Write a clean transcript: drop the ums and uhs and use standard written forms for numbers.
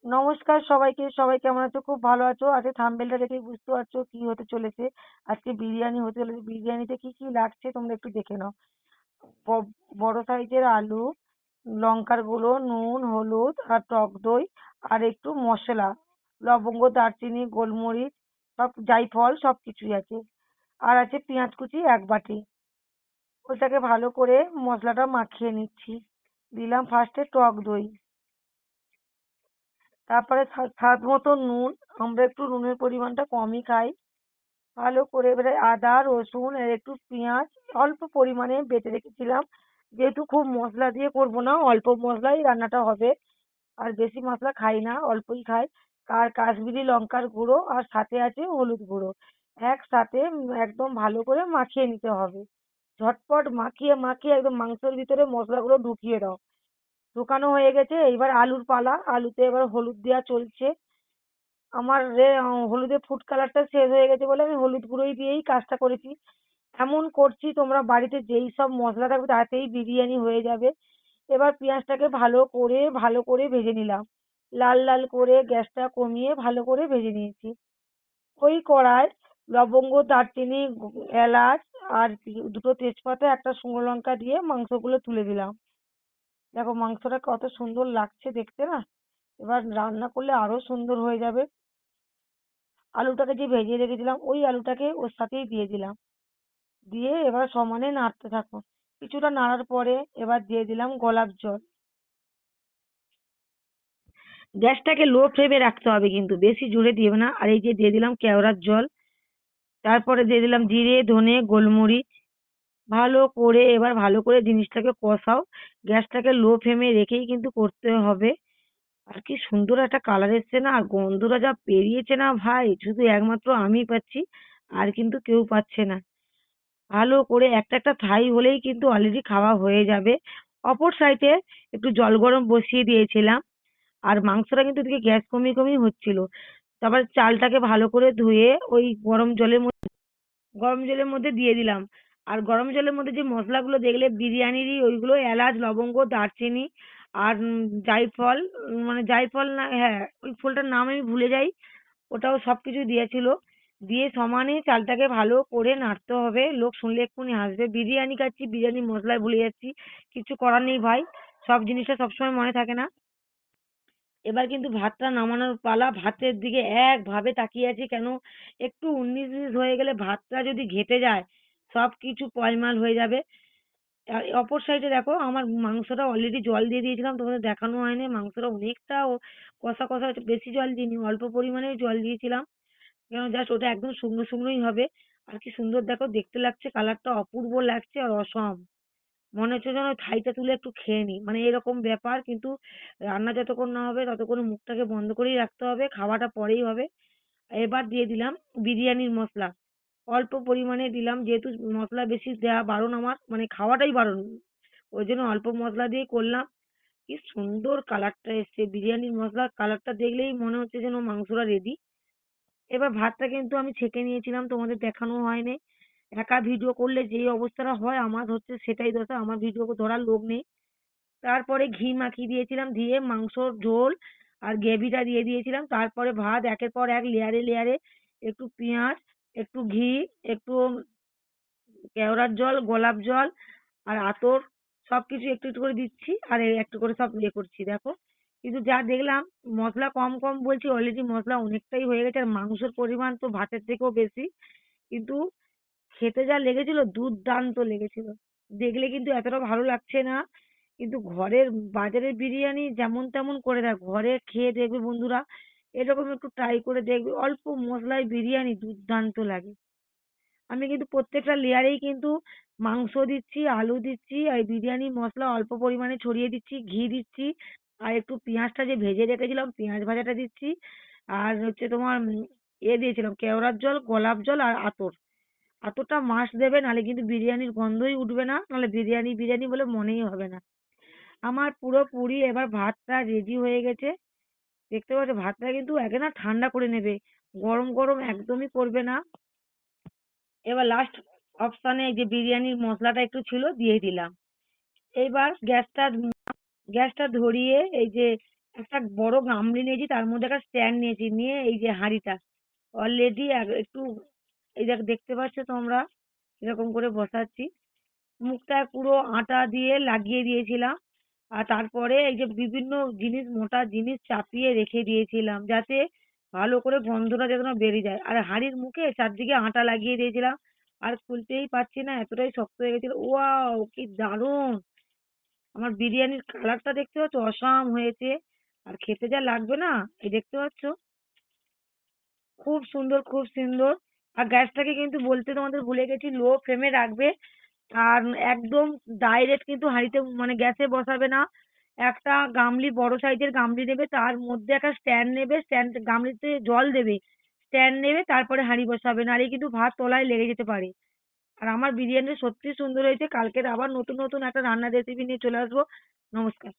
নমস্কার সবাইকে। সবাই কেমন আছো? খুব ভালো আছো? আজকে থাম্বনেলটা দেখেই বুঝতে পারছো কি হতে চলেছে। আজকে বিরিয়ানি হতে চলেছে। বিরিয়ানিতে কি কি লাগছে তোমরা একটু দেখে নাও। বড় সাইজের আলু, লঙ্কার গুঁড়ো, নুন, হলুদ আর টক দই আর একটু মশলা, লবঙ্গ, দারচিনি, গোলমরিচ, সব জায়ফল সবকিছুই আছে। আর আছে পেঁয়াজ কুচি ১ বাটি। ওটাকে ভালো করে মশলাটা মাখিয়ে নিচ্ছি। দিলাম ফার্স্টে টক দই, তারপরে স্বাদ মতো নুন। আমরা একটু নুনের পরিমাণটা কমই খাই। ভালো করে এবারে আদা, রসুন আর একটু পেঁয়াজ অল্প পরিমাণে বেটে রেখেছিলাম। যেহেতু খুব মশলা দিয়ে করবো না, অল্প মশলাই রান্নাটা হবে। আর বেশি মশলা খাই না, অল্পই খাই। আর কাশ্মীরি লঙ্কার গুঁড়ো আর সাথে আছে হলুদ গুঁড়ো। একসাথে একদম ভালো করে মাখিয়ে নিতে হবে। ঝটপট মাখিয়ে মাখিয়ে একদম মাংসের ভিতরে মশলাগুলো ঢুকিয়ে দাও। ঢোকানো হয়ে গেছে, এইবার আলুর পালা। আলুতে এবার হলুদ দেওয়া চলছে। আমার হলুদের ফুড কালারটা শেষ হয়ে গেছে বলে আমি হলুদ গুঁড়োই দিয়েই কাজটা করেছি। এমন করছি, তোমরা বাড়িতে যেই সব মশলা থাকবে তাতেই বিরিয়ানি হয়ে যাবে। এবার পেঁয়াজটাকে ভালো করে ভেজে নিলাম। লাল লাল করে গ্যাসটা কমিয়ে ভালো করে ভেজে নিয়েছি। ওই কড়ায় লবঙ্গ, দারচিনি, এলাচ আর দুটো তেজপাতা, একটা শুকনো লঙ্কা দিয়ে মাংসগুলো তুলে দিলাম। দেখো মাংসটা কত সুন্দর লাগছে দেখতে না? এবার রান্না করলে আরো সুন্দর হয়ে যাবে। আলুটাকে যে ভেজে রেখেছিলাম ওই আলুটাকে ওর সাথেই দিয়ে দিলাম। দিয়ে এবার সমানে নাড়তে থাকো। কিছুটা নাড়ার পরে এবার দিয়ে দিলাম গোলাপ জল। গ্যাসটাকে লো ফ্লেমে রাখতে হবে কিন্তু বেশি জোরে দিও না। আর এই যে দিয়ে দিলাম কেওড়ার জল। তারপরে দিয়ে দিলাম জিরে, ধনে, গোলমরিচ। ভালো করে জিনিসটাকে কষাও। গ্যাসটাকে লো ফ্লেমে রেখেই কিন্তু করতে হবে। আর কি সুন্দর একটা কালার এসছে না, আর গন্ধটা যা বেরিয়েছে না ভাই, শুধু একমাত্র আমিই পাচ্ছি, আর কিন্তু কেউ পাচ্ছে না। ভালো করে একটা একটা থাই হলেই কিন্তু অলরেডি খাওয়া হয়ে যাবে। অপর সাইডে একটু জল গরম বসিয়ে দিয়েছিলাম। আর মাংসটা কিন্তু এদিকে গ্যাস কমিয়ে কমিয়ে হচ্ছিল। তারপর চালটাকে ভালো করে ধুয়ে ওই গরম জলের মধ্যে দিয়ে দিলাম। আর গরম জলের মধ্যে যে মশলাগুলো দেখলে বিরিয়ানিরই, ওইগুলো এলাচ, লবঙ্গ, দারচিনি আর জায়ফল। মানে জায়ফল না, হ্যাঁ ওই ফুলটার নাম আমি ভুলে যাই। ওটাও সবকিছু দিয়েছিল। দিয়ে সমানে চালটাকে ভালো করে নাড়তে হবে। লোক শুনলে এক্ষুনি হাসবে, বিরিয়ানি খাচ্ছি বিরিয়ানি মশলায় ভুলে যাচ্ছি। কিছু করার নেই ভাই, সব জিনিসটা সবসময় মনে থাকে না। এবার কিন্তু ভাতটা নামানোর পালা। ভাতের দিকে একভাবে তাকিয়ে আছি কেন, একটু ১৯-২০ হয়ে গেলে ভাতটা যদি ঘেটে যায় সব কিছু পয়মাল হয়ে যাবে। আর অপর সাইডে দেখো আমার মাংসটা অলরেডি জল দিয়ে দিয়েছিলাম, তোমাদের দেখানো হয়নি। মাংসটা অনেকটা কষা কষা হয়েছে, বেশি জল দিইনি, অল্প পরিমাণে জল দিয়েছিলাম। কেন জাস্ট ওটা একদম শুকনো শুকনোই হবে। আর কি সুন্দর দেখো দেখতে লাগছে, কালারটা অপূর্ব লাগছে আর অসম। মনে হচ্ছে যেন ওই থাইটা তুলে একটু খেয়ে নিই, মানে এরকম ব্যাপার। কিন্তু রান্না যতক্ষণ না হবে ততক্ষণ মুখটাকে বন্ধ করেই রাখতে হবে, খাওয়াটা পরেই হবে। এবার দিয়ে দিলাম বিরিয়ানির মশলা। অল্প পরিমাণে দিলাম, যেহেতু মশলা বেশি দেওয়া বারণ আমার, মানে খাওয়াটাই বারণ। ওই জন্য অল্প মশলা দিয়ে করলাম। কি সুন্দর কালারটা এসছে, বিরিয়ানির মশলার কালারটা দেখলেই মনে হচ্ছে যেন মাংসটা রেডি। এবার ভাতটা কিন্তু আমি ছেঁকে নিয়েছিলাম, তোমাদের দেখানো হয়নি। একা ভিডিও করলে যেই অবস্থাটা হয় আমার হচ্ছে সেটাই দশা, আমার ভিডিও ধরার লোক নেই। তারপরে ঘি মাখিয়ে দিয়েছিলাম, দিয়ে মাংসর ঝোল আর গ্রেভিটা দিয়ে দিয়েছিলাম। তারপরে ভাত একের পর এক লেয়ারে লেয়ারে, একটু পেঁয়াজ, একটু ঘি, একটু কেওড়ার জল, গোলাপ জল আর আতর, সবকিছু একটু একটু করে দিচ্ছি। আর এই একটু করে সব ইয়ে করছি দেখো। কিন্তু যা দেখলাম মশলা কম কম বলছি, অলরেডি মশলা অনেকটাই হয়ে গেছে। আর মাংসের পরিমাণ তো ভাতের থেকেও বেশি। কিন্তু খেতে যা লেগেছিল দুর্দান্ত লেগেছিল। দেখলে কিন্তু এতটা ভালো লাগছে না। কিন্তু ঘরের বাজারের বিরিয়ানি যেমন তেমন করে দেয়, ঘরে খেয়ে দেখবে বন্ধুরা, এরকম একটু ট্রাই করে দেখবে, অল্প মশলায় বিরিয়ানি দুর্দান্ত লাগে। আমি কিন্তু প্রত্যেকটা লেয়ারেই কিন্তু মাংস দিচ্ছি, আলু দিচ্ছি, আর বিরিয়ানি মশলা অল্প পরিমাণে ছড়িয়ে দিচ্ছি, ঘি দিচ্ছি, আর একটু পেঁয়াজটা যে ভেজে রেখেছিলাম পেঁয়াজ ভাজাটা দিচ্ছি। আর হচ্ছে তোমার দিয়েছিলাম কেওড়ার জল, গোলাপ জল আর আতর। আতরটা মাস্ট দেবে, নাহলে কিন্তু বিরিয়ানির গন্ধই উঠবে না, নাহলে বিরিয়ানি বিরিয়ানি বলে মনেই হবে না। আমার পুরোপুরি এবার ভাতটা রেডি হয়ে গেছে। দেখতে পাচ্ছ ভাতটা কিন্তু একে না ঠান্ডা করে নেবে, গরম গরম একদমই করবে না। এবার লাস্ট অপশানে যে বিরিয়ানির মশলাটা একটু ছিল দিয়ে দিলাম। এইবার গ্যাসটা ধরিয়ে এই যে একটা বড় গামলি নিয়েছি, তার মধ্যে একটা স্ট্যান্ড নিয়েছি, নিয়ে এই যে হাঁড়িটা অলরেডি একটু এই দেখ, দেখতে পাচ্ছ তোমরা এরকম করে বসাচ্ছি। মুখটায় পুরো আটা দিয়ে লাগিয়ে দিয়েছিলাম। আর তারপরে এই যে বিভিন্ন জিনিস, মোটা জিনিস চাপিয়ে রেখে দিয়েছিলাম যাতে ভালো করে গন্ধটা যেন না বেরিয়ে যায়। আর হাঁড়ির মুখে চারদিকে আটা লাগিয়ে দিয়েছিলাম। আর খুলতেই পারছি না, এতটাই শক্ত হয়ে গেছিল। ওয়াও, কি দারুণ! আমার বিরিয়ানির কালারটা দেখতে পাচ্ছ, অসাম হয়েছে। আর খেতে যা লাগবে না, এই দেখতে পাচ্ছ, খুব সুন্দর, খুব সুন্দর। আর গ্যাসটাকে কিন্তু বলতে তোমাদের ভুলে গেছি, লো ফ্লেমে রাখবে। আর একদম ডাইরেক্ট কিন্তু হাঁড়িতে মানে গ্যাসে বসাবে না। একটা গামলি, বড় সাইজের গামলি নেবে, তার মধ্যে একটা স্ট্যান্ড নেবে, স্ট্যান্ড গামলিতে জল দেবে, স্ট্যান্ড নেবে, তারপরে হাঁড়ি বসাবে, নাহলে কিন্তু ভাত তলায় লেগে যেতে পারে। আর আমার বিরিয়ানি সত্যি সুন্দর হয়েছে। কালকের আবার নতুন নতুন একটা রান্নার রেসিপি নিয়ে চলে আসবো। নমস্কার।